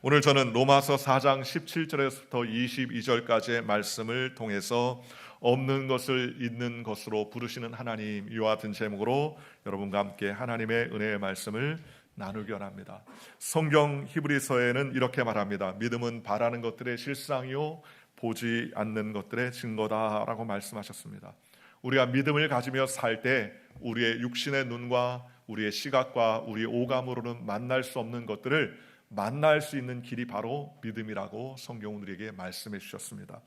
오늘 저는 로마서 4장 17절에서부터 22절까지의 말씀을 통해서 없는 것을 있는 것으로 부르시는 하나님, 이와 같은 제목으로 여러분과 함께 하나님의 은혜의 말씀을 나누기 원합니다. 성경 히브리서에는 이렇게 말합니다. 믿음은 바라는 것들의 실상이요 보지 않는 것들의 증거다라고 말씀하셨습니다. 우리가 믿음을 가지며 살 때 우리의 육신의 눈과 우리의 시각과 우리의 오감으로는 만날 수 없는 것들을 만날 수 있는 길이 바로 믿음이라고 성경은 우리에게 말씀해 주셨습니다.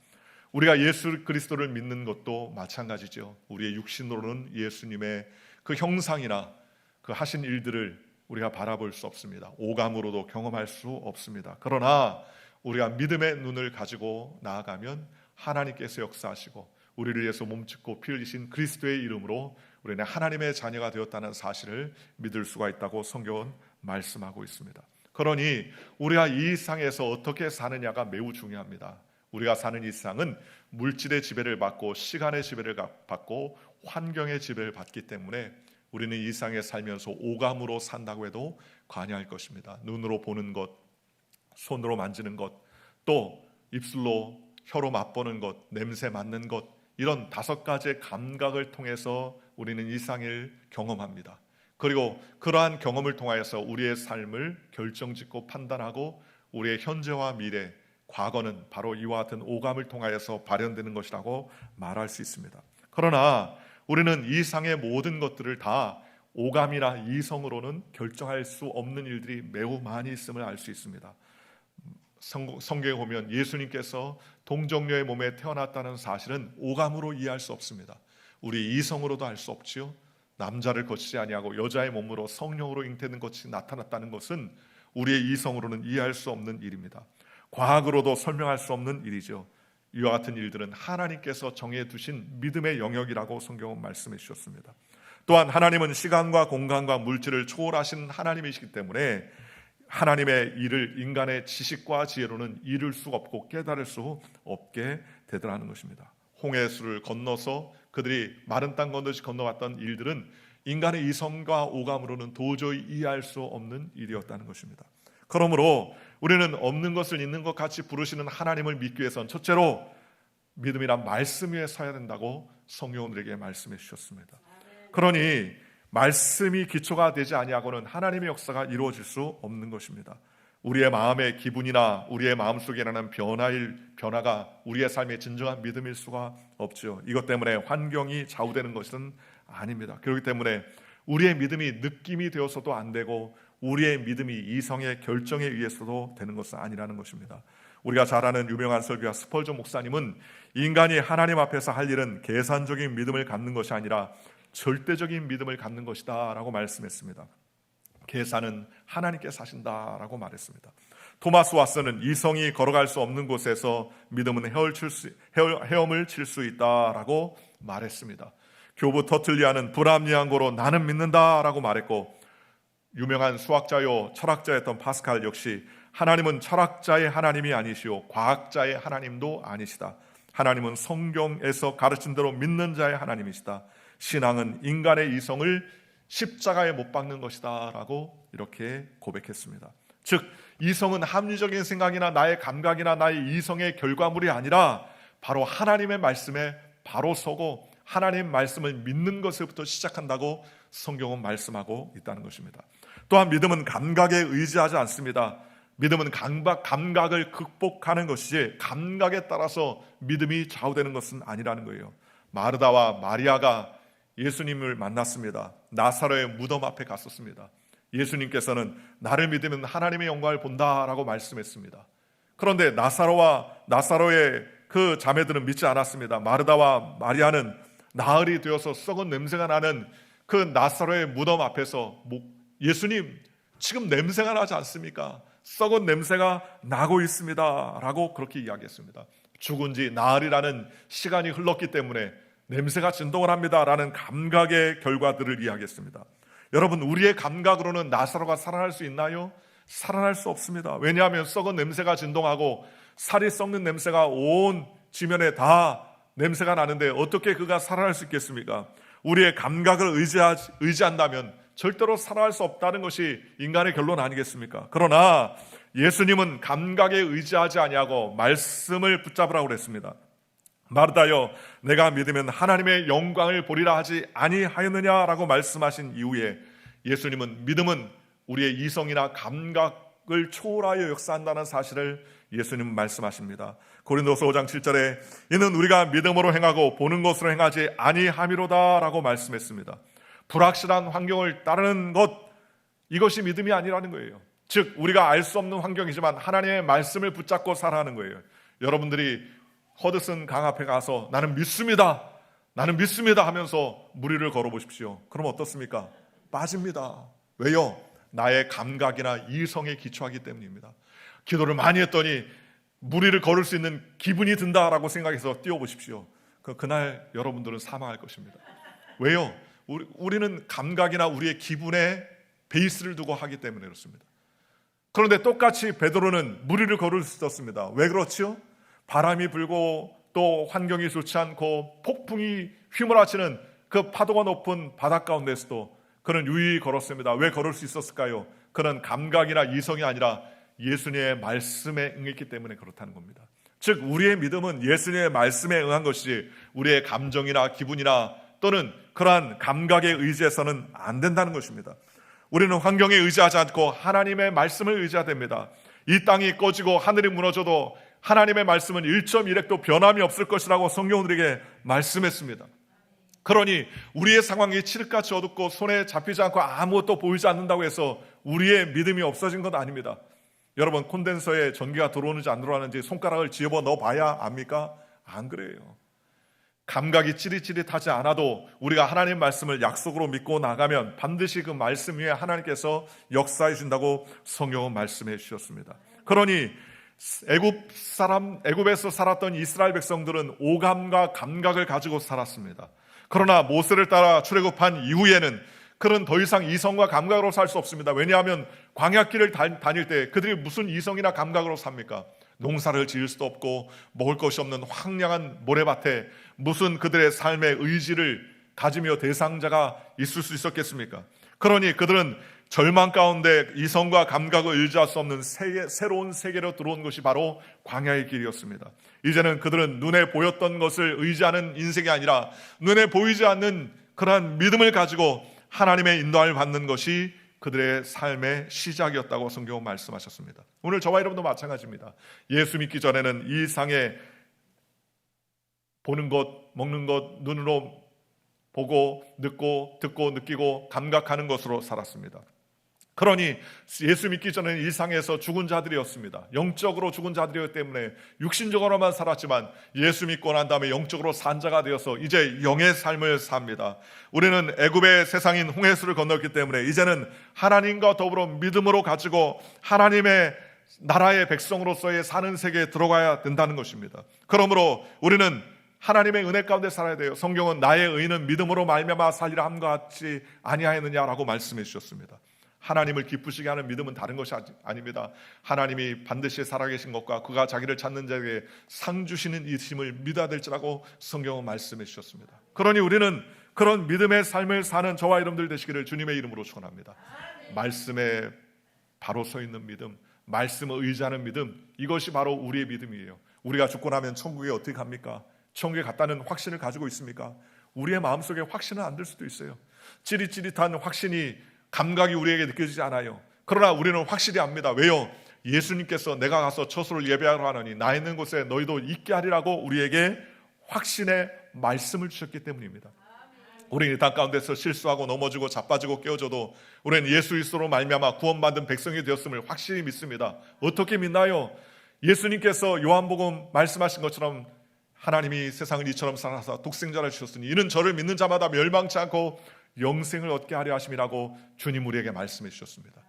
우리가 예수 그리스도를 믿는 것도 마찬가지죠. 우리의 육신으로는 예수님의 그 형상이나 그 하신 일들을 우리가 바라볼 수 없습니다. 오감으로도 경험할 수 없습니다. 그러나 우리가 믿음의 눈을 가지고 나아가면 하나님께서 역사하시고 우리를 위해서 몸짓고 피 흘리신 그리스도의 이름으로 우리는 하나님의 자녀가 되었다는 사실을 믿을 수가 있다고 성경은 말씀하고 있습니다. 그러니 우리가 이 세상에서 어떻게 사느냐가 매우 중요합니다. 우리가 사는 이 세상은 물질의 지배를 받고 시간의 지배를 받고 환경의 지배를 받기 때문에 우리는 이 세상에 살면서 오감으로 산다고 해도 과언할 것입니다. 눈으로 보는 것, 손으로 만지는 것, 또 입술로 혀로 맛보는 것, 냄새 맡는 것, 이런 5가지의 감각을 통해서 우리는 이 세상을 경험합니다. 그리고 그러한 경험을 통하여서 우리의 삶을 결정짓고 판단하고 우리의 현재와 미래, 과거는 바로 이와 같은 오감을 통하여서 발현되는 것이라고 말할 수 있습니다. 그러나 우리는 이 세상의 모든 것들을 다 오감이나 이성으로는 결정할 수 없는 일들이 매우 많이 있음을 알 수 있습니다. 성경에 보면 예수님께서 동정녀의 몸에 태어났다는 사실은 오감으로 이해할 수 없습니다. 우리 이성으로도 알 수 없지요. 남자를 거치지 아니하고 여자의 몸으로 성령으로 잉태된 것이 나타났다는 것은 우리의 이성으로는 이해할 수 없는 일입니다. 과학으로도 설명할 수 없는 일이죠. 이와 같은 일들은 하나님께서 정해 두신 믿음의 영역이라고 성경은 말씀해 주셨습니다. 또한 하나님은 시간과 공간과 물질을 초월하신 하나님이시기 때문에 하나님의 일을 인간의 지식과 지혜로는 이룰 수가 없고 깨달을 수 없게 되더라는 것입니다. 홍해수를 건너서 그들이 마른 땅 건너듯이 건너갔던 일들은 인간의 이성과 오감으로는 도저히 이해할 수 없는 일이었다는 것입니다. 그러므로 우리는 없는 것을 있는 것 같이 부르시는 하나님을 믿기 위해서는 첫째로 믿음이란 말씀 위에 서야 된다고 성경은 우리에게 말씀해 주셨습니다. 그러니 말씀이 기초가 되지 아니하고는 하나님의 역사가 이루어질 수 없는 것입니다. 우리의 마음의 기분이나 우리의 마음속에 일어나는 변화가 우리의 삶의 진정한 믿음일 수가 없죠. 이것 때문에 환경이 좌우되는 것은 아닙니다. 그렇기 때문에 우리의 믿음이 느낌이 되어서도 안 되고 우리의 믿음이 이성의 결정에 의해서도 되는 것은 아니라는 것입니다. 우리가 잘 아는 유명한 설교가 스펄전 목사님은 인간이 하나님 앞에서 할 일은 계산적인 믿음을 갖는 것이 아니라 절대적인 믿음을 갖는 것이다 라고 말씀했습니다. 계산은 하나님께서 하신다라고 말했습니다. 토마스 왓슨은 이성이 걸어갈 수 없는 곳에서 믿음은 헤엄을 칠 수 있다라고 말했습니다. 교부 터틀리아는 불합리한 거로 나는 믿는다라고 말했고, 유명한 수학자요 철학자였던 파스칼 역시 하나님은 철학자의 하나님이 아니시오 과학자의 하나님도 아니시다. 하나님은 성경에서 가르친 대로 믿는 자의 하나님이시다. 신앙은 인간의 이성을 십자가에 못 박는 것이다 라고 이렇게 고백했습니다. 즉 이성은 합리적인 생각이나 나의 감각이나 나의 이성의 결과물이 아니라 바로 하나님의 말씀에 바로 서고 하나님 말씀을 믿는 것부터 시작한다고 성경은 말씀하고 있다는 것입니다. 또한 믿음은 감각에 의지하지 않습니다. 믿음은 감각을 극복하는 것이지 감각에 따라서 믿음이 좌우되는 것은 아니라는 거예요. 마르다와 마리아가 예수님을 만났습니다. 나사로의 무덤 앞에 갔었습니다. 예수님께서는 나를 믿으면 하나님의 영광을 본다라고 말씀했습니다. 그런데 나사로의 그 자매들은 믿지 않았습니다. 마르다와 마리아는 나흘이 되어서 썩은 냄새가 나는 그 나사로의 무덤 앞에서 예수님 지금 냄새가 나지 않습니까? 썩은 냄새가 나고 있습니다 라고 그렇게 이야기했습니다. 죽은 지 나흘이라는 시간이 흘렀기 때문에 냄새가 진동을 합니다 라는 감각의 결과들을 이야기했습니다. 여러분, 우리의 감각으로는 나사로가 살아날 수 있나요? 살아날 수 없습니다. 왜냐하면 썩은 냄새가 진동하고 살이 썩는 냄새가 온 지면에 다 냄새가 나는데 어떻게 그가 살아날 수 있겠습니까? 우리의 감각을 의지한다면 절대로 살아날 수 없다는 것이 인간의 결론 아니겠습니까? 그러나 예수님은 감각에 의지하지 아니하고 말씀을 붙잡으라고 그랬습니다. 마르다여, 내가 믿으면 하나님의 영광을 보리라 하지 아니하였느냐라고 말씀하신 이후에 예수님은 믿음은 우리의 이성이나 감각을 초월하여 역사한다는 사실을 예수님은 말씀하십니다. 고린도서 5장 7절에 이는 우리가 믿음으로 행하고 보는 것으로 행하지 아니함이로다 라고 말씀했습니다. 불확실한 환경을 따르는 것, 이것이 믿음이 아니라는 거예요. 즉 우리가 알 수 없는 환경이지만 하나님의 말씀을 붙잡고 살아가는 거예요. 여러분들이 허드슨 강 앞에 가서 나는 믿습니다 하면서 무리를 걸어보십시오. 그럼 어떻습니까? 빠집니다. 왜요? 나의 감각이나 이성에 기초하기 때문입니다. 기도를 많이 했더니 무리를 걸을 수 있는 기분이 든다라고 생각해서 뛰어보십시오. 그날 여러분들은 사망할 것입니다. 왜요? 우리는 감각이나 우리의 기분에 베이스를 두고 하기 때문에 그렇습니다. 그런데 똑같이 베드로는 무리를 걸을 수 있었습니다. 왜 그렇지요? 바람이 불고 또 환경이 좋지 않고 폭풍이 휘몰아치는 그 파도가 높은 바닷 가운데서도 그는 유유히 걸었습니다. 왜 걸을 수 있었을까요? 그는 감각이나 이성이 아니라 예수님의 말씀에 응했기 때문에 그렇다는 겁니다. 즉 우리의 믿음은 예수님의 말씀에 응한 것이지 우리의 감정이나 기분이나 또는 그러한 감각에 의지해서는 안 된다는 것입니다. 우리는 환경에 의지하지 않고 하나님의 말씀을 의지해야 됩니다. 이 땅이 꺼지고 하늘이 무너져도 하나님의 말씀은 1.1핵도 변함이 없을 것이라고 성경은 우리에게 말씀했습니다. 그러니 우리의 상황이 칠흑같이 어둡고 손에 잡히지 않고 아무것도 보이지 않는다고 해서 우리의 믿음이 없어진 건 아닙니다. 여러분, 콘덴서에 전기가 들어오는지 안 들어오는지 손가락을 쥐어봐 넣어봐야 압니까? 안 그래요. 감각이 찌릿찌릿하지 않아도 우리가 하나님 말씀을 약속으로 믿고 나가면 반드시 그 말씀 위에 하나님께서 역사해 준다고 성경은 말씀해 주셨습니다. 그러니 애굽에서 살았던 이스라엘 백성들은 오감과 감각을 가지고 살았습니다. 그러나 모세를 따라 출애굽한 이후에는 그는 더 이상 이성과 감각으로 살 수 없습니다. 왜냐하면 광야길을 다닐 때 그들이 무슨 이성이나 감각으로 삽니까? 농사를 지을 수도 없고 먹을 것이 없는 황량한 모래밭에 무슨 그들의 삶의 의지를 가지며 대상자가 있을 수 있었겠습니까? 그러니 그들은 절망 가운데 이성과 감각을 의지할 수 없는 새로운 세계로 들어온 것이 바로 광야의 길이었습니다. 이제는 그들은 눈에 보였던 것을 의지하는 인생이 아니라 눈에 보이지 않는 그러한 믿음을 가지고 하나님의 인도함을 받는 것이 그들의 삶의 시작이었다고 성경은 말씀하셨습니다. 오늘 저와 여러분도 마찬가지입니다. 예수 믿기 전에는 이 상에 보는 것, 먹는 것, 눈으로 보고 듣고 느끼고 감각하는 것으로 살았습니다. 그러니 예수 믿기 전에는 이 상에서 죽은 자들이었습니다. 영적으로 죽은 자들이었기 때문에 육신적으로만 살았지만 예수 믿고 난 다음에 영적으로 산 자가 되어서 이제 영의 삶을 삽니다. 우리는 애굽의 세상인 홍해수를 건넜기 때문에 이제는 하나님과 더불어 믿음으로 가지고 하나님의 나라의 백성으로서의 사는 세계에 들어가야 된다는 것입니다. 그러므로 우리는 하나님의 은혜 가운데 살아야 돼요. 성경은 나의 의인은 믿음으로 말미암아 살리라 함과 같이 아니하였느냐라고 말씀해 주셨습니다. 하나님을 기쁘시게 하는 믿음은 다른 것이 아닙니다. 하나님이 반드시 살아계신 것과 그가 자기를 찾는 자에게 상 주시는 이심을 믿어야 될지라고 성경은 말씀해 주셨습니다. 그러니 우리는 그런 믿음의 삶을 사는 저와 여러분들 되시기를 주님의 이름으로 축원합니다. 말씀에 바로 서 있는 믿음, 말씀을 의지하는 믿음, 이것이 바로 우리의 믿음이에요. 우리가 죽고 나면 천국에 어떻게 갑니까? 천국에 갔다는 확신을 가지고 있습니까? 우리의 마음속에 확신은 안 들 수도 있어요. 찌릿찌릿한 확신이 감각이 우리에게 느껴지지 않아요. 그러나 우리는 확실히 압니다. 왜요? 예수님께서 내가 가서 처소를 예배하러 하노니 나 있는 곳에 너희도 있게 하리라고 우리에게 확신의 말씀을 주셨기 때문입니다. 우리는 이 땅 가운데서 실수하고 넘어지고 자빠지고 깨어져도 우리는 예수 그리스도로 말미암아 구원받은 백성이 되었음을 확실히 믿습니다. 어떻게 믿나요? 예수님께서 요한복음 말씀하신 것처럼 하나님이 세상을 이처럼 사랑하사 독생자를 주셨으니 이는 저를 믿는 자마다 멸망치 않고 영생을 얻게 하려 하심이라고 주님 우리에게 말씀해 주셨습니다.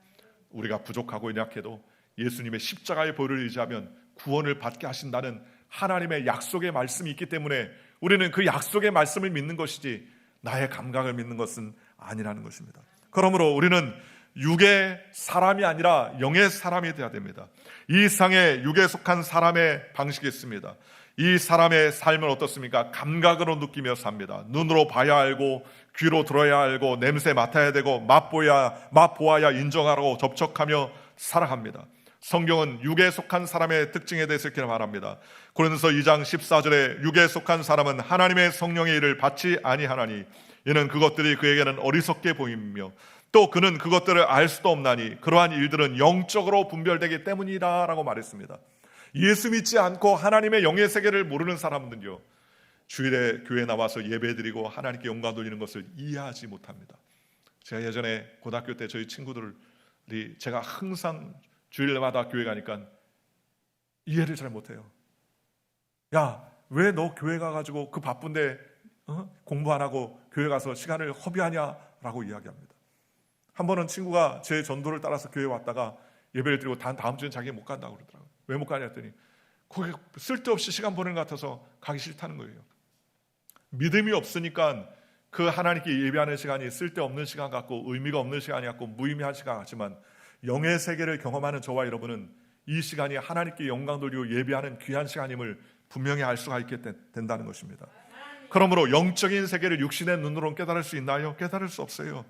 우리가 부족하고 연약해도 예수님의 십자가의 보혈을 의지하면 구원을 받게 하신다는 하나님의 약속의 말씀이 있기 때문에 우리는 그 약속의 말씀을 믿는 것이지 나의 감각을 믿는 것은 아니라는 것입니다. 그러므로 우리는 육의 사람이 아니라 영의 사람이 되어야 됩니다. 이 상에 육에 속한 사람의 방식이 있습니다. 이 사람의 삶은 어떻습니까? 감각으로 느끼며 삽니다. 눈으로 봐야 알고 귀로 들어야 알고 냄새 맡아야 되고 맛보아야 인정하고 접촉하며 살아갑니다. 성경은 육에 속한 사람의 특징에 대해서 이렇게 말합니다. 고린도서 2장 14절에 육에 속한 사람은 하나님의 성령의 일을 받지 아니하나니 이는 그것들이 그에게는 어리석게 보이며 또 그는 그것들을 알 수도 없나니 그러한 일들은 영적으로 분별되기 때문이다 라고 말했습니다. 예수 믿지 않고 하나님의 영의 세계를 모르는 사람들은요, 주일에 교회 나와서 예배드리고 하나님께 영광 돌리는 것을 이해하지 못합니다. 제가 예전에 고등학교 때 저희 친구들이 제가 항상 주일마다 교회 가니까 이해를 잘 못해요. 야, 왜 너 교회 가가지고 그 바쁜데 공부 안 하고 교회 가서 시간을 허비하냐라고 이야기합니다. 한 번은 친구가 제 전도를 따라서 교회 왔다가 예배를 드리고 다음 주엔 자기 못 간다고 그러더라고요. 왜 못 가냐 했더니 거기 쓸데없이 시간 보내는 것 같아서 가기 싫다는 거예요. 믿음이 없으니까 그 하나님께 예배하는 시간이 쓸데없는 시간 같고 의미가 없는 시간이 같고 무의미한 시간 같지만 영의 세계를 경험하는 저와 여러분은 이 시간이 하나님께 영광 돌리고 예배하는 귀한 시간임을 분명히 알 수가 있게 된다는 것입니다. 그러므로 영적인 세계를 육신의 눈으로는 깨달을 수 있나요? 깨달을 수 없어요.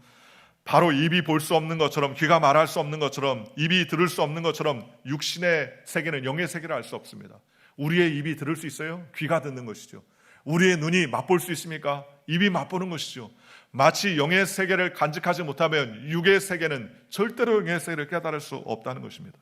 바로 입이 볼 수 없는 것처럼, 귀가 말할 수 없는 것처럼, 입이 들을 수 없는 것처럼 육신의 세계는 영의 세계를 알 수 없습니다. 우리의 입이 들을 수 있어요? 귀가 듣는 것이죠. 우리의 눈이 맛볼 수 있습니까? 입이 맛보는 것이죠. 마치 영의 세계를 간직하지 못하면 육의 세계는 절대로 영의 세계를 깨달을 수 없다는 것입니다.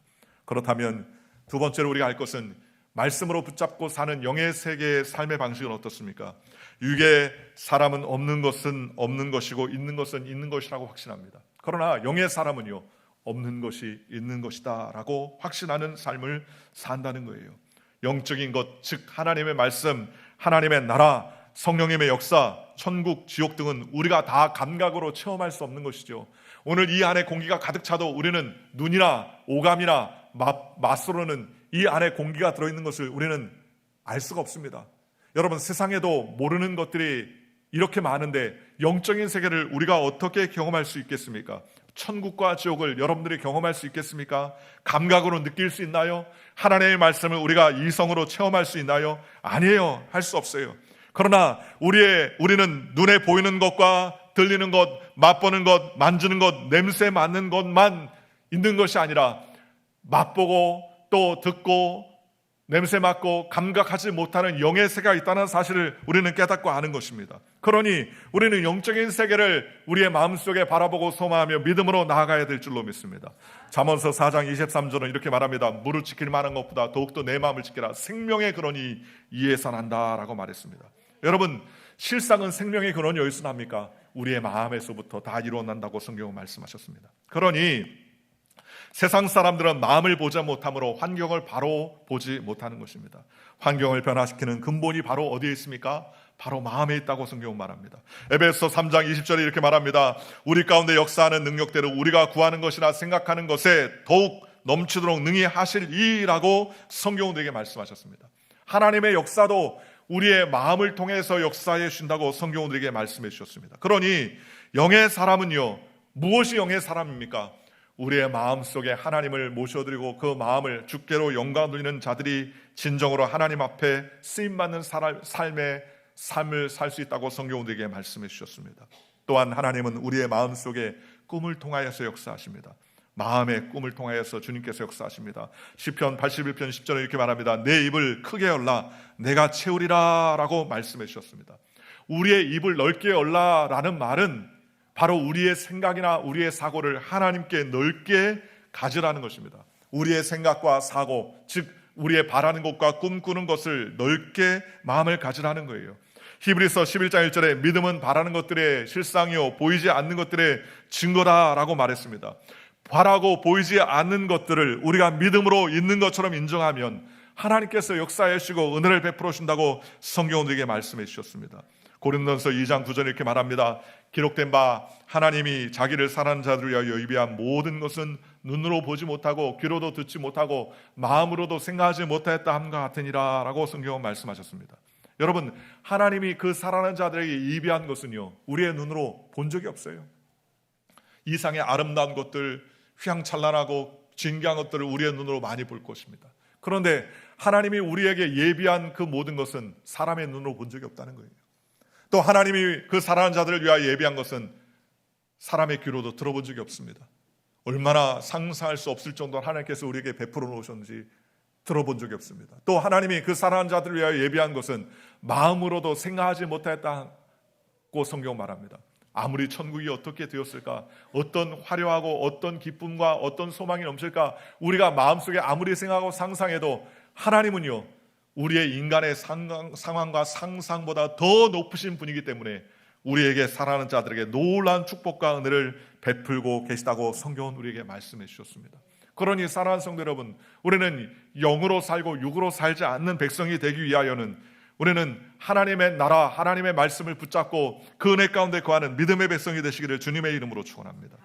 그렇다면 두 번째로 우리가 알 것은 말씀으로 붙잡고 사는 영의 세계의 삶의 방식은 어떻습니까? 육의 사람은 없는 것은 없는 것이고 있는 것은 있는 것이라고 확신합니다. 그러나 영의 사람은요, 없는 것이 있는 것이다 라고 확신하는 삶을 산다는 거예요. 영적인 것, 즉 하나님의 말씀, 하나님의 나라, 성령님의 역사, 천국, 지옥 등은 우리가 다 감각으로 체험할 수 없는 것이죠. 오늘 이 안에 공기가 가득 차도 우리는 눈이나 오감이나 맛으로는 이 안에 공기가 들어있는 것을 우리는 알 수가 없습니다. 여러분, 세상에도 모르는 것들이 이렇게 많은데 영적인 세계를 우리가 어떻게 경험할 수 있겠습니까? 천국과 지옥을 여러분들이 경험할 수 있겠습니까? 감각으로 느낄 수 있나요? 하나님의 말씀을 우리가 이성으로 체험할 수 있나요? 아니에요. 할 수 없어요. 그러나 우리는 눈에 보이는 것과 들리는 것, 맛보는 것, 만지는 것, 냄새 맡는 것만 있는 것이 아니라 맛보고 또 듣고 냄새 맡고 감각하지 못하는 영의 세계가 있다는 사실을 우리는 깨닫고 아는 것입니다. 그러니 우리는 영적인 세계를 우리의 마음속에 바라보고 소망하며 믿음으로 나아가야 될 줄로 믿습니다. 잠언서 4장 23절은 이렇게 말합니다. 무릇 지킬 만한 것보다 더욱더 내 마음을 지키라. 생명의 근원이 이에서 난다라고 말했습니다. 여러분, 실상은 생명의 근원이 어디서 납니까? 우리의 마음에서부터 다 이루어난다고 성경은 말씀하셨습니다. 그러니 세상 사람들은 마음을 보지 못하므로 환경을 바로 보지 못하는 것입니다. 환경을 변화시키는 근본이 바로 어디에 있습니까? 바로 마음에 있다고 성경은 말합니다. 에베소 3장 20절에 이렇게 말합니다. 우리 가운데 역사하는 능력대로 우리가 구하는 것이나 생각하는 것에 더욱 넘치도록 능히 하시리라고 성경은 우리에게 말씀하셨습니다. 하나님의 역사도 우리의 마음을 통해서 역사해 주신다고 성경은 우리에게 말씀해 주셨습니다. 그러니 영의 사람은요, 무엇이 영의 사람입니까? 우리의 마음속에 하나님을 모셔드리고 그 마음을 주께로 영광 돌리는 자들이 진정으로 하나님 앞에 쓰임받는 삶을 살 수 있다고 성경은 우리에게 말씀해 주셨습니다. 또한 하나님은 우리의 마음속에 꿈을 통하여서 역사하십니다. 마음의 꿈을 통하여서 주님께서 역사하십니다. 시편 81편 10절에 이렇게 말합니다. 내 입을 크게 열라 내가 채우리라 라고 말씀해 주셨습니다. 우리의 입을 넓게 열라라는 말은 바로 우리의 생각이나 우리의 사고를 하나님께 넓게 가지라는 것입니다. 우리의 생각과 사고, 즉 우리의 바라는 것과 꿈꾸는 것을 넓게 마음을 가지라는 거예요. 히브리서 11장 1절에 믿음은 바라는 것들의 실상이요 보이지 않는 것들의 증거다라고 말했습니다. 바라고 보이지 않는 것들을 우리가 믿음으로 있는 것처럼 인정하면 하나님께서 역사해 주시고 은혜를 베풀어 주신다고 성경은 우리에게 말씀해 주셨습니다. 고린도전서 2장 9절에 이렇게 말합니다. 기록된 바 하나님이 자기를 사랑하는 자들을 위하여 예비한 모든 것은 눈으로 보지 못하고 귀로도 듣지 못하고 마음으로도 생각하지 못하였다 함과 같으니라 라고 성경은 말씀하셨습니다. 여러분, 하나님이 그 사랑하는 자들에게 예비한 것은요, 우리의 눈으로 본 적이 없어요. 이상의 아름다운 것들, 휘황찬란하고 진귀한 것들을 우리의 눈으로 많이 볼 것입니다. 그런데 하나님이 우리에게 예비한 그 모든 것은 사람의 눈으로 본 적이 없다는 거예요. 또 하나님이 그 사랑하는 자들을 위하여 예비한 것은 사람의 귀로도 들어본 적이 없습니다. 얼마나 상상할 수 없을 정도로 하나님께서 우리에게 베풀어 놓으셨는지 들어본 적이 없습니다. 또 하나님이 그 사랑하는 자들을 위하여 예비한 것은 마음으로도 생각하지 못했다고 성경 말합니다. 아무리 천국이 어떻게 되었을까, 어떤 화려하고 어떤 기쁨과 어떤 소망이 넘칠까, 우리가 마음속에 아무리 생각하고 상상해도 하나님은요, 우리의 인간의 상황과 상상보다 더 높으신 분이기 때문에 우리에게 사랑하는 자들에게 놀라운 축복과 은혜를 베풀고 계시다고 성경은 우리에게 말씀해 주셨습니다. 그러니 사랑하는 성도 여러분, 우리는 영으로 살고 육으로 살지 않는 백성이 되기 위하여는 우리는 하나님의 나라, 하나님의 말씀을 붙잡고 그 은혜 가운데 거하는 믿음의 백성이 되시기를 주님의 이름으로 축원합니다.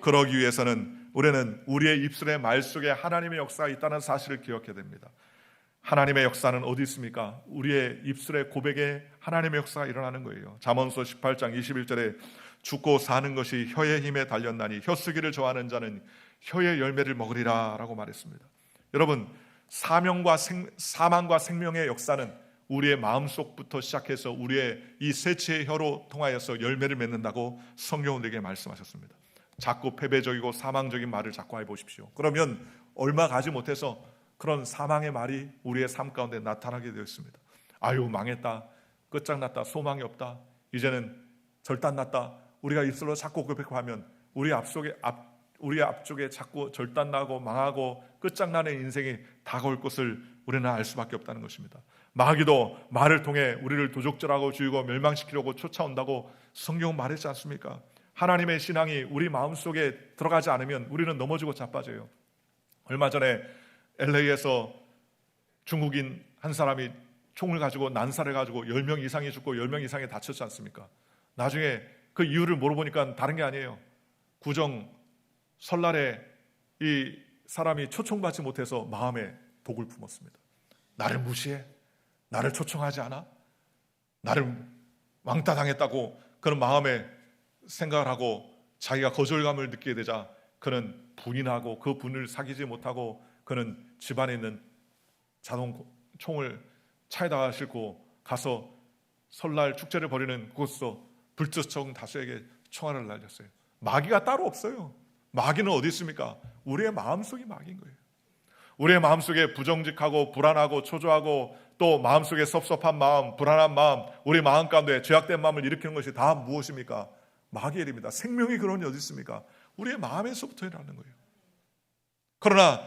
그러기 위해서는 우리는 우리의 입술의 말 속에 하나님의 역사가 있다는 사실을 기억해야 됩니다. 하나님의 역사는 어디 있습니까? 우리의 입술의 고백에 하나님의 역사가 일어나는 거예요. 잠언서 18장 21절에 죽고 사는 것이 혀의 힘에 달렸나니 혀쓰기를 좋아하는 자는 혀의 열매를 먹으리라 라고 말했습니다. 여러분, 사망과 생명의 역사는 우리의 마음속부터 시작해서 우리의 이 셋째의 혀로 통하여서 열매를 맺는다고 성경은 우리에게 말씀하셨습니다. 자꾸 패배적이고 사망적인 말을 자꾸 해보십시오. 그러면 얼마 가지 못해서 그런 사망의 말이 우리의 삶 가운데 나타나게 되었습니다. 아유, 망했다, 끝장났다, 소망이 없다, 이제는 절단났다. 우리가 입술로 자꾸 고백하면 우리 앞쪽에 자꾸 절단나고 망하고 끝장나는 인생이 다가올 것을 우리는 알 수밖에 없다는 것입니다. 마귀도 말을 통해 우리를 도적질하고 죽이고 멸망시키려고 쫓아온다고 성경은 말했지 않습니까? 하나님의 신앙이 우리 마음속에 들어가지 않으면 우리는 넘어지고 자빠져요. 얼마 전에 LA에서 중국인 한 사람이 총을 가지고 난사를 가지고 10명 이상이 죽고 10명 이상이 다쳤지 않습니까? 나중에 그 이유를 물어보니까 다른 게 아니에요. 구정 설날에 이 사람이 초청받지 못해서 마음에 독을 품었습니다. 나를 무시해? 나를 초청하지 않아? 나를 왕따당했다고 그런 마음에 생각을 하고 자기가 거절감을 느끼게 되자 그는 분이 나고 그 분을 사귀지 못하고 그는 집안에 있는 자동총을 차에다가 싣고 가서 설날 축제를 벌이는 곳에서 불특정 다수에게 총알을 날렸어요. 마귀가 따로 없어요. 마귀는 어디 있습니까? 우리의 마음속이 마귀인 거예요. 우리의 마음속에 부정직하고 불안하고 초조하고 또 마음속에 섭섭한 마음, 불안한 마음, 우리 마음 가운데 죄악된 마음을 일으키는 것이 다 무엇입니까? 마귀의 일입니다. 생명이 그런 게 어디 있습니까? 우리의 마음에서부터 일어나는 거예요. 그러나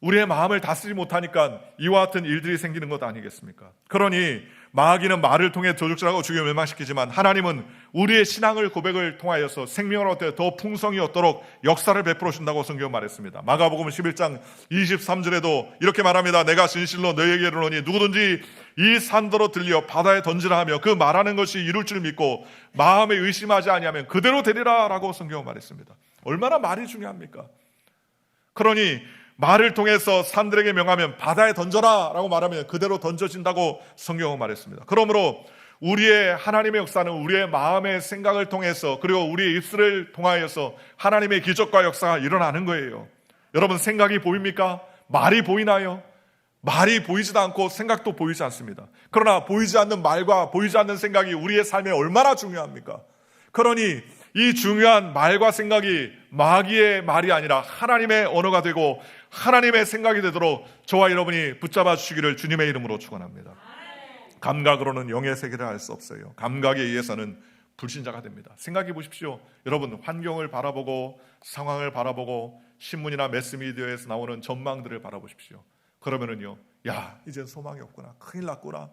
우리의 마음을 다스리지 못하니까 이와 같은 일들이 생기는 것 아니겠습니까? 그러니 마귀는 말을 통해 도둑질하고 죽여 멸망시키지만 하나님은 우리의 신앙을 고백을 통하여서 생명을 얻되 더 풍성히 얻도록 역사를 베풀어 준다고 성경은 말했습니다. 마가복음 11장 23절에도 이렇게 말합니다. 내가 진실로 너희에게 이르노니 누구든지 이 산더러 들려 바다에 던지라 하며 그 말하는 것이 이룰 줄 믿고 마음에 의심하지 아니하면 그대로 되리라 라고 성경은 말했습니다. 얼마나 말이 중요합니까? 그러니 말을 통해서 산들에게 명하면 바다에 던져라 라고 말하면 그대로 던져진다고 성경은 말했습니다. 그러므로 우리의 하나님의 역사는 우리의 마음의 생각을 통해서 그리고 우리의 입술을 통하여서 하나님의 기적과 역사가 일어나는 거예요. 여러분, 생각이 보입니까? 말이 보이나요? 말이 보이지도 않고 생각도 보이지 않습니다. 그러나 보이지 않는 말과 보이지 않는 생각이 우리의 삶에 얼마나 중요합니까? 그러니 이 중요한 말과 생각이 마귀의 말이 아니라 하나님의 언어가 되고 하나님의 생각이 되도록 저와 여러분이 붙잡아 주시기를 주님의 이름으로 축원합니다. 감각으로는 영의 세계를 알 수 없어요. 감각에 의해서는 불신자가 됩니다. 생각해 보십시오. 여러분, 환경을 바라보고 상황을 바라보고 신문이나 매스미디어에서 나오는 전망들을 바라보십시오. 그러면은요, 야, 이제 소망이 없구나, 큰일 났구나.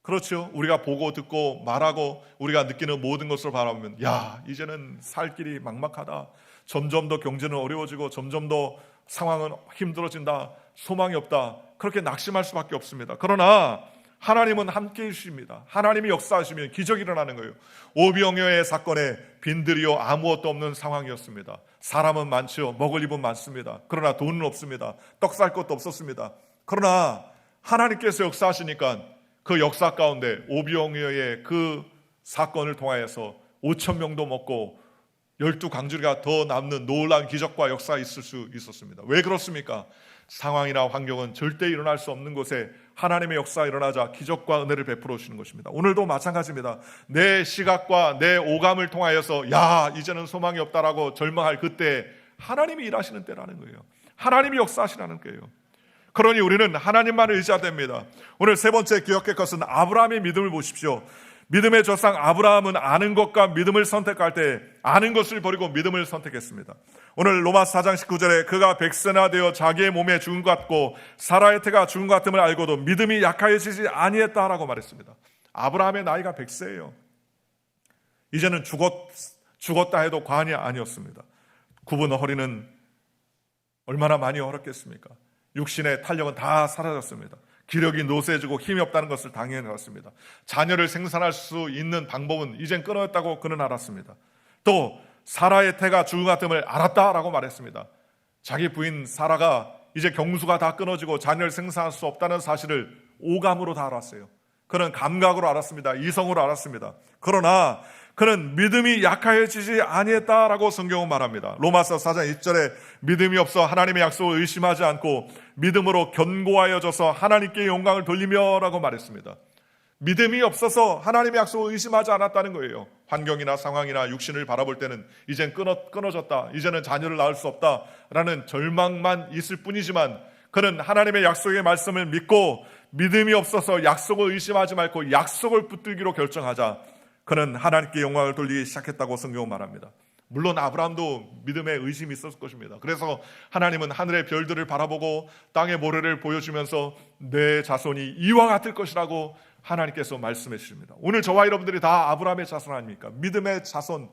그렇죠. 우리가 보고 듣고 말하고 우리가 느끼는 모든 것을 바라보면 야, 이제는 살 길이 막막하다, 점점 더 경제는 어려워지고 점점 더 상황은 힘들어진다, 소망이 없다, 그렇게 낙심할 수밖에 없습니다. 그러나 하나님은 함께해 주십니다. 하나님이 역사하시면 기적이 일어나는 거예요. 오병이어의 사건에 빈들이요 아무것도 없는 상황이었습니다. 사람은 많죠. 먹을 입은 많습니다. 그러나 돈은 없습니다. 떡 살 것도 없었습니다. 그러나 하나님께서 역사하시니까 그 역사 가운데 오병이어의 그 사건을 통하여서 5,000명도 먹고 12강주리가 더 남는 놀라운 기적과 역사가 있을 수 있었습니다. 왜 그렇습니까? 상황이나 환경은 절대 일어날 수 없는 곳에 하나님의 역사가 일어나자 기적과 은혜를 베풀어 주시는 것입니다. 오늘도 마찬가지입니다. 내 시각과 내 오감을 통하여서 야, 이제는 소망이 없다라고 절망할 그때 하나님이 일하시는 때라는 거예요. 하나님이 역사하시라는 거예요. 그러니 우리는 하나님만을 의지해야 됩니다. 오늘 세 번째 기억할 것은 아브라함의 믿음을 보십시오. 믿음의 조상 아브라함은 아는 것과 믿음을 선택할 때 아는 것을 버리고 믿음을 선택했습니다. 오늘 로마서 4장 19절에 그가 백세나 되어 자기의 몸에 죽은 것 같고 사라의 태가 죽은 것 같음을 알고도 믿음이 약하여지지 아니했다라고 말했습니다. 아브라함의 나이가 100세예요. 이제는 죽었다 해도 과언이 아니었습니다. 굽은 허리는 얼마나 많이 얼었겠습니까? 육신의 탄력은 다 사라졌습니다. 기력이 노쇠해지고 힘이 없다는 것을 당연히 알았습니다. 자녀를 생산할 수 있는 방법은 이젠 끊어졌다고 그는 알았습니다. 또 사라의 태가 죽은 것 같음을 알았다라고 말했습니다. 자기 부인 사라가 이제 경수가 다 끊어지고 자녀를 생산할 수 없다는 사실을 오감으로 다 알았어요. 그는 감각으로 알았습니다. 이성으로 알았습니다. 그러나 그는 믿음이 약하여지지 아니했다라고 성경은 말합니다. 로마서 4장 1절에 믿음이 없어 하나님의 약속을 의심하지 않고 믿음으로 견고하여져서 하나님께 영광을 돌리며 라고 말했습니다. 믿음이 없어서 하나님의 약속을 의심하지 않았다는 거예요. 환경이나 상황이나 육신을 바라볼 때는 이젠 끊어졌다, 이제는 자녀를 낳을 수 없다라는 절망만 있을 뿐이지만 그는 하나님의 약속의 말씀을 믿고 믿음이 없어서 약속을 의심하지 말고 약속을 붙들기로 결정하자 그는 하나님께 영광을 돌리기 시작했다고 성경은 말합니다. 물론 아브라함도 믿음에 의심이 있었을 것입니다. 그래서 하나님은 하늘의 별들을 바라보고 땅의 모래를 보여주면서 내 자손이 이와 같을 것이라고 하나님께서 말씀해 주십니다. 오늘 저와 여러분들이 다 아브라함의 자손 아닙니까? 믿음의 자손,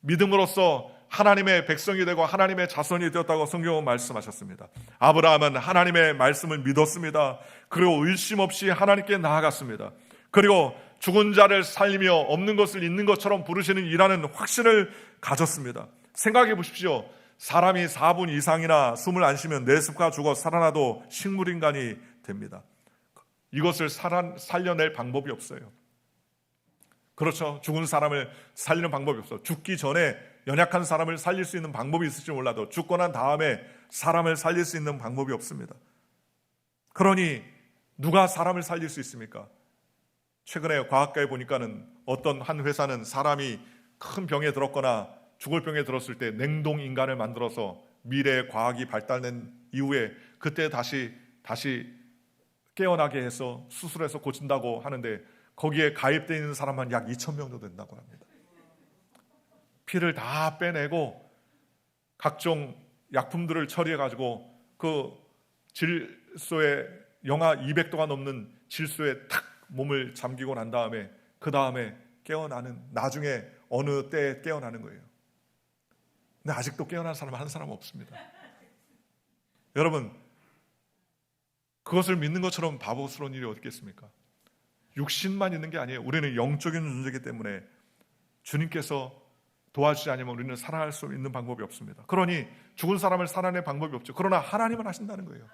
믿음으로써 하나님의 백성이 되고 하나님의 자손이 되었다고 성경은 말씀하셨습니다. 아브라함은 하나님의 말씀을 믿었습니다. 그리고 의심 없이 하나님께 나아갔습니다. 그리고 죽은 자를 살리며 없는 것을 있는 것처럼 부르시는 이라는 확신을 가졌습니다. 생각해 보십시오. 사람이 4분 이상이나 숨을 안 쉬면 뇌습과 죽어 살아나도 식물인간이 됩니다. 이것을 살려낼 방법이 없어요. 그렇죠. 죽은 사람을 살리는 방법이 없어요. 죽기 전에 연약한 사람을 살릴 수 있는 방법이 있을지 몰라도 죽고 난 다음에 사람을 살릴 수 있는 방법이 없습니다. 그러니 누가 사람을 살릴 수 있습니까? 최근에 과학가에 보니까는 어떤 한 회사는 사람이 큰 병에 들었거나 죽을 병에 들었을 때 냉동 인간을 만들어서 미래의 과학이 발달된 이후에 그때 다시 깨어나게 해서 수술해서 고친다고 하는데 거기에 가입되어 있는 사람만 약 2,000명 정도 된다고 합니다. 피를 다 빼내고 각종 약품들을 처리해가지고 그 질소에 영하 200도가 넘는 질소에 탁 몸을 잠기고 난 다음에 그 다음에 깨어나는, 나중에 어느 때에 깨어나는 거예요. 근데 아직도 깨어난 사람 한 사람 없습니다. 여러분, 그것을 믿는 것처럼 바보스러운 일이 어디 있겠습니까? 육신만 있는 게 아니에요. 우리는 영적인 존재이기 때문에 주님께서 도와주지 않으면 우리는 살아날 수 있는 방법이 없습니다. 그러니 죽은 사람을 살아낼 방법이 없죠. 그러나 하나님은 하신다는 거예요.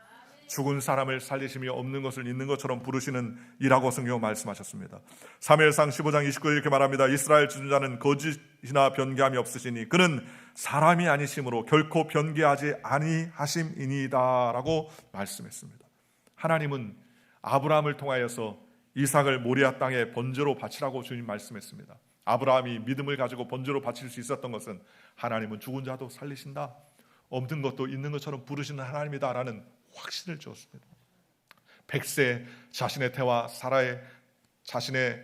죽은 사람을 살리시며 없는 것을 있는 것처럼 부르시는 이라고 성경 말씀하셨습니다. 사무엘상 15장 29절 이렇게 말합니다. 이스라엘 지존자는 거짓이나 변개함이 없으시니 그는 사람이 아니심으로 결코 변개하지 아니하심이니이다 라고 말씀했습니다. 하나님은 아브라함을 통하여서 이삭을 모리아 땅에 번제로 바치라고 주님 말씀했습니다. 아브라함이 믿음을 가지고 번제로 바칠 수 있었던 것은 하나님은 죽은 자도 살리신다, 없는 것도 있는 것처럼 부르시는 하나님이다 라는 확신을 주었습니다. 100세 자신의 태와 사라의 자신의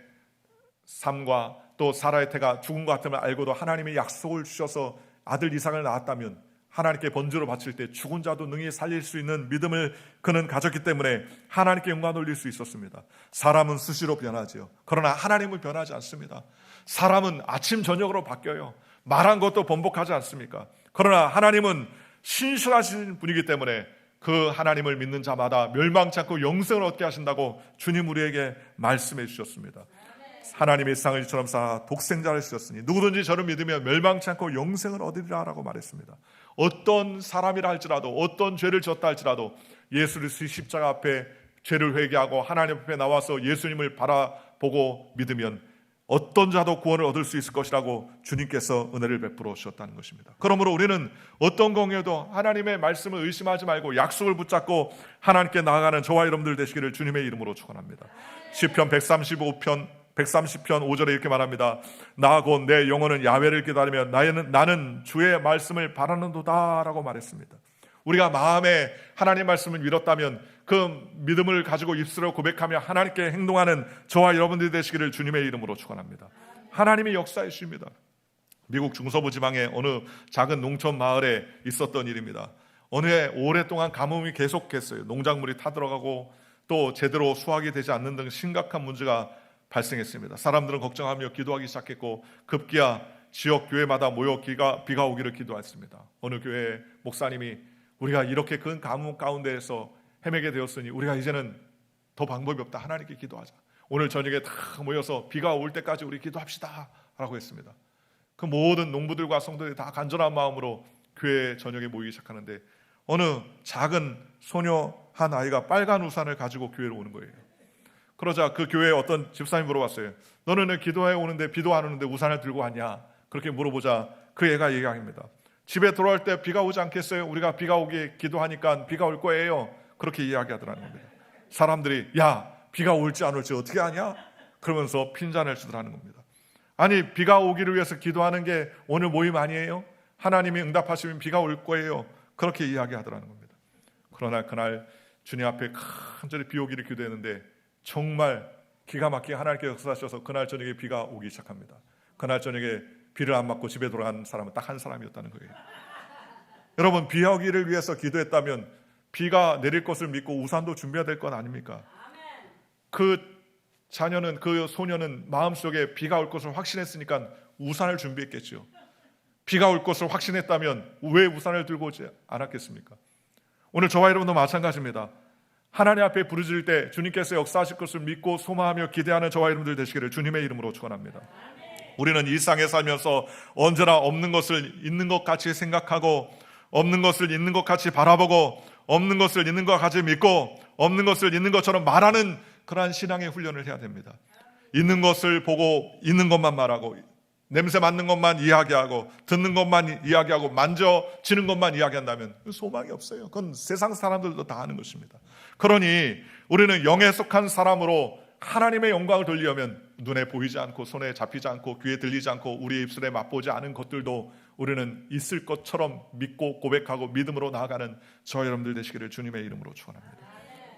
삶과 또 사라의 태가 죽은 것 같음을 알고도 하나님의 약속을 주셔서 아들 이삭을 낳았다면 하나님께 번제로 바칠 때 죽은 자도 능히 살릴 수 있는 믿음을 그는 가졌기 때문에 하나님께 영광 돌릴 수 있었습니다. 사람은 수시로 변하죠. 그러나 하나님은 변하지 않습니다. 사람은 아침 저녁으로 바뀌어요. 말한 것도 번복하지 않습니까? 그러나 하나님은 신실하신 분이기 때문에 그 하나님을 믿는 자마다 멸망치 않고 영생을 얻게 하신다고 주님 우리에게 말씀해 주셨습니다. 하나님의 세상을 이처럼 쌓아 독생자를 주셨으니 누구든지 저를 믿으면 멸망치 않고 영생을 얻으리라 라고 말했습니다. 어떤 사람이라 할지라도, 어떤 죄를 졌다 할지라도 예수 그리스도의 십자가 앞에 죄를 회개하고 하나님 앞에 나와서 예수님을 바라보고 믿으면 어떤 자도 구원을 얻을 수 있을 것이라고 주님께서 은혜를 베풀어 주셨다는 것입니다. 그러므로 우리는 어떤 경우에도 하나님의 말씀을 의심하지 말고 약속을 붙잡고 하나님께 나아가는 저와 여러분들 되시기를 주님의 이름으로 축원합니다. 시편 135편 130편 5절에 이렇게 말합니다. 나 곧 내 영혼은 야훼를 기다리며 나는 주의 말씀을 바라는도다 라고 말했습니다. 우리가 마음에 하나님 말씀을 믿었다면 그 믿음을 가지고 입술로 고백하며 하나님께 행동하는 저와 여러분들이 되시기를 주님의 이름으로 축원합니다. 하나님이 역사해 주십니다. 미국 중서부 지방의 어느 작은 농촌 마을에 있었던 일입니다. 어느 해 오랫동안 가뭄이 계속했어요. 농작물이 타들어가고 또 제대로 수확이 되지 않는 등 심각한 문제가 발생했습니다. 사람들은 걱정하며 기도하기 시작했고 급기야 지역 교회마다 모여 비가 오기를 기도했습니다. 어느 교회 목사님이 우리가 이렇게 큰 가뭄 가운데에서 헤매게 되었으니 우리가 이제는 더 방법이 없다. 하나님께 기도하자. 오늘 저녁에 다 모여서 비가 올 때까지 우리 기도합시다 라고 했습니다. 그 모든 농부들과 성도들이 다 간절한 마음으로 교회 저녁에 모이기 시작하는데 어느 작은 소녀 한 아이가 빨간 우산을 가지고 교회로 오는 거예요. 그러자 그 교회에 어떤 집사님이 물어봤어요. 너는 왜 기도해 오는데 비도 안 오는데 우산을 들고 왔냐? 그렇게 물어보자 그 애가 얘기합니다. 집에 돌아올 때 비가 오지 않겠어요? 우리가 비가 오게 기도하니까 비가 올 거예요. 그렇게 이야기하더라는 겁니다. 사람들이 야 비가 올지 안 올지 어떻게 아냐? 그러면서 핀잔을 주더라는 겁니다. 아니 비가 오기를 위해서 기도하는 게 오늘 모임 아니에요? 하나님이 응답하시면 비가 올 거예요. 그렇게 이야기하더라는 겁니다. 그러나 그날 주님 앞에 간절히 비 오기를 기도했는데 정말 기가 막히게 하나님께 역사하셔서 그날 저녁에 비가 오기 시작합니다. 그날 저녁에 비를 안 맞고 집에 돌아간 사람은 딱 한 사람이었다는 거예요. 여러분 비 오기를 위해서 기도했다면 비가 내릴 것을 믿고 우산도 준비해야 될 건 아닙니까? 그 자녀는 그 소녀는 마음속에 비가 올 것을 확신했으니까 우산을 준비했겠죠. 비가 올 것을 확신했다면 왜 우산을 들고 오지 않았겠습니까? 오늘 저와 여러분도 마찬가지입니다. 하나님 앞에 부르짖을 때 주님께서 역사하실 것을 믿고 소망하며 기대하는 저와 여러분들 되시기를 주님의 이름으로 축원합니다. 우리는 일상에 살면서 언제나 없는 것을 있는 것 같이 생각하고 없는 것을 있는 것 같이 바라보고 없는 것을 있는 것 같이 믿고 없는 것을 있는 것처럼 말하는 그러한 신앙의 훈련을 해야 됩니다. 있는 것을 보고 있는 것만 말하고 냄새 맡는 것만 이야기하고 듣는 것만 이야기하고 만져지는 것만 이야기한다면 소망이 없어요. 그건 세상 사람들도 다 하는 것입니다. 그러니 우리는 영에 속한 사람으로 하나님의 영광을 돌리려면 눈에 보이지 않고 손에 잡히지 않고 귀에 들리지 않고 우리의 입술에 맛보지 않은 것들도 우리는 있을 것처럼 믿고 고백하고 믿음으로 나아가는 저와 여러분들 되시기를 주님의 이름으로 축원합니다.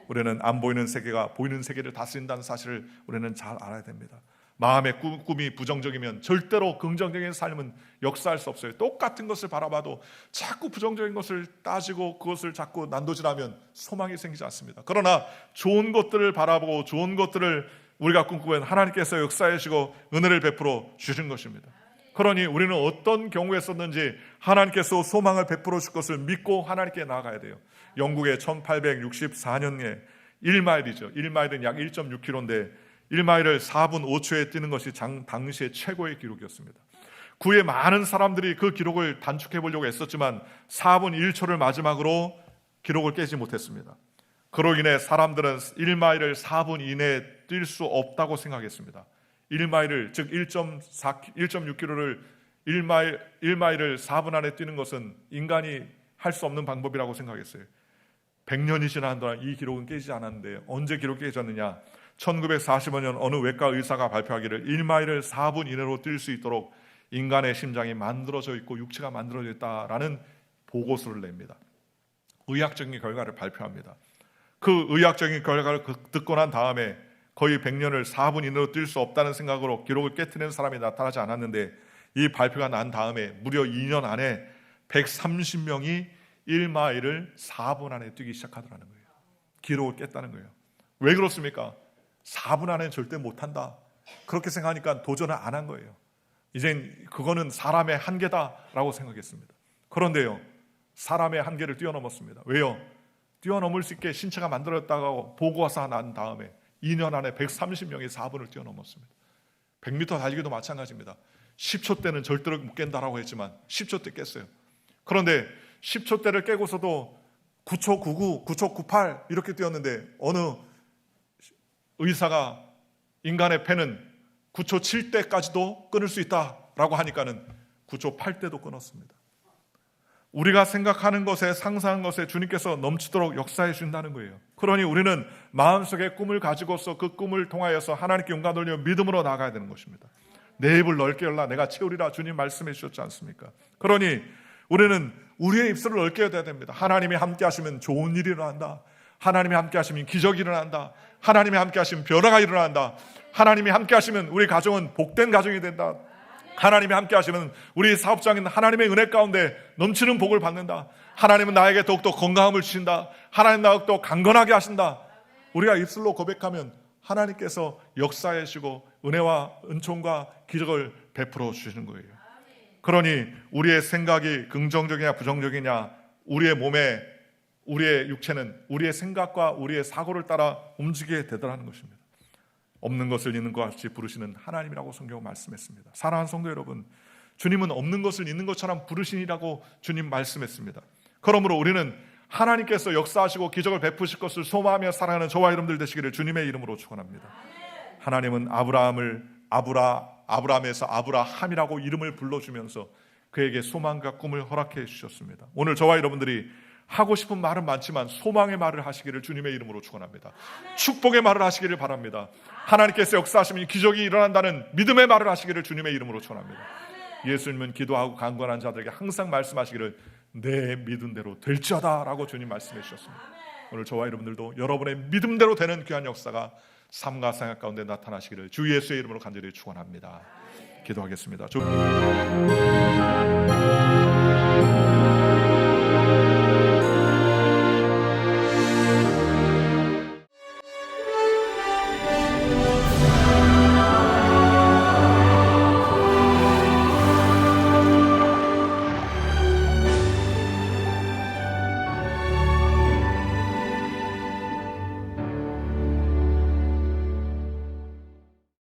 우리는 안 보이는 세계가 보이는 세계를 다스린다는 사실을 우리는 잘 알아야 됩니다. 마음의 꿈이 부정적이면 절대로 긍정적인 삶은 역사할 수 없어요. 똑같은 것을 바라봐도 자꾸 부정적인 것을 따지고 그것을 자꾸 난도질하면 소망이 생기지 않습니다. 그러나 좋은 것들을 바라보고 좋은 것들을 우리가 꿈꾸면 하나님께서 역사해 주시고 은혜를 베풀어 주신 것입니다. 그러니 우리는 어떤 경우에서든지 하나님께서 소망을 베풀어 줄 것을 믿고 하나님께 나아가야 돼요. 영국의 1864년에 1마일이죠. 1마일은 약 1.6km인데 1마일을 4분 5초에 뛰는 것이 당시의 최고의 기록이었습니다. 그 후에 많은 사람들이 그 기록을 단축해 보려고 했었지만 4분 1초를 마지막으로 기록을 깨지 못했습니다. 그로 인해 사람들은 1마일을 4분 이내에 뛸 수 없다고 생각했습니다. 1마일을 즉 1.6km를 1마일을 4분 안에 뛰는 것은 인간이 할 수 없는 방법이라고 생각했어요. 100년이 지난 동안 이 기록은 깨지지 않았는데 언제 기록이 깨졌느냐? 1945년 어느 외과 의사가 발표하기를 1마일을 4분 이내로 뛸 수 있도록 인간의 심장이 만들어져 있고 육체가 만들어져 있다라는 보고서를 냅니다. 의학적인 결과를 발표합니다. 그 의학적인 결과를 듣고 난 다음에 거의 100년을 4분 이내로 뛸 수 없다는 생각으로 기록을 깨트리는 사람이 나타나지 않았는데 이 발표가 난 다음에 무려 2년 안에 130명이 1마일을 4분 안에 뛰기 시작하더라는 거예요. 기록을 깼다는 거예요. 왜 그렇습니까? 4분 안에 절대 못한다. 그렇게 생각하니까 도전을 안 한 거예요. 이젠 그거는 사람의 한계다라고 생각했습니다. 그런데요, 사람의 한계를 뛰어넘었습니다. 왜요? 뛰어넘을 수 있게 신체가 만들어졌다고 보고서 난 다음에 2년 안에 130명이 4분을 뛰어넘었습니다. 100m 달리기도 마찬가지입니다. 10초 때는 절대로 못 깬다라고 했지만 10초 때 깼어요. 그런데 10초 때를 깨고서도 9초 99, 9초 98 이렇게 뛰었는데 어느 의사가 인간의 폐는 9초 7때까지도 끊을 수 있다라고 하니까는 9초 8때도 끊었습니다. 우리가 생각하는 것에, 상상한 것에 주님께서 넘치도록 역사해 주신다는 거예요. 그러니 우리는 마음속에 꿈을 가지고서 그 꿈을 통하여서 하나님께 영광 돌려 믿음으로 나가야 되는 것입니다. 내 입을 넓게 열라 내가 채우리라 주님 말씀해 주셨지 않습니까? 그러니 우리는 우리의 입술을 넓게 해야 됩니다. 하나님이 함께 하시면 좋은 일이 일어난다. 하나님이 함께 하시면 기적이 일어난다. 하나님이 함께 하시면 변화가 일어난다. 하나님이 함께 하시면 우리 가정은 복된 가정이 된다. 하나님이 함께 하시면 우리 사업장인 하나님의 은혜 가운데 넘치는 복을 받는다. 하나님은 나에게 더욱더 건강함을 주신다. 하나님 더욱더 강건하게 하신다. 우리가 입술로 고백하면 하나님께서 역사해 주시고 은혜와 은총과 기적을 베풀어 주시는 거예요. 그러니 우리의 생각이 긍정적이냐 부정적이냐, 우리의 몸에, 우리의 육체는 우리의 생각과 우리의 사고를 따라 움직이게 되더라는 것입니다. 없는 것을 있는 것 같이 부르시는 하나님이라고 성경은 말씀했습니다. 사랑하는 성도 여러분, 주님은 없는 것을 있는 것처럼 부르시니라고 주님 말씀했습니다. 그러므로 우리는 하나님께서 역사하시고 기적을 베푸실 것을 소망하며 살아가는 저와 여러분들 되시기를 주님의 이름으로 축원합니다. 하나님은 아브라함을 아브라함에서 아브라함이라고 이름을 불러주면서 그에게 소망과 꿈을 허락해 주셨습니다. 오늘 저와 여러분들이 하고 싶은 말은 많지만 소망의 말을 하시기를 주님의 이름으로 축원합니다. 축복의 말을 하시기를 바랍니다. 하나님께서 역사하시면 기적이 일어난다는 믿음의 말을 하시기를 주님의 이름으로 축원합니다. 예수님은 기도하고 간구하는 자들에게 항상 말씀하시기를 내 믿음대로 될지어다 라고 주님 말씀해 주셨습니다. 오늘 저와 여러분들도 여러분의 믿음대로 되는 귀한 역사가 삶과 생각 가운데 나타나시기를 주 예수의 이름으로 간절히 축원합니다. 기도하겠습니다.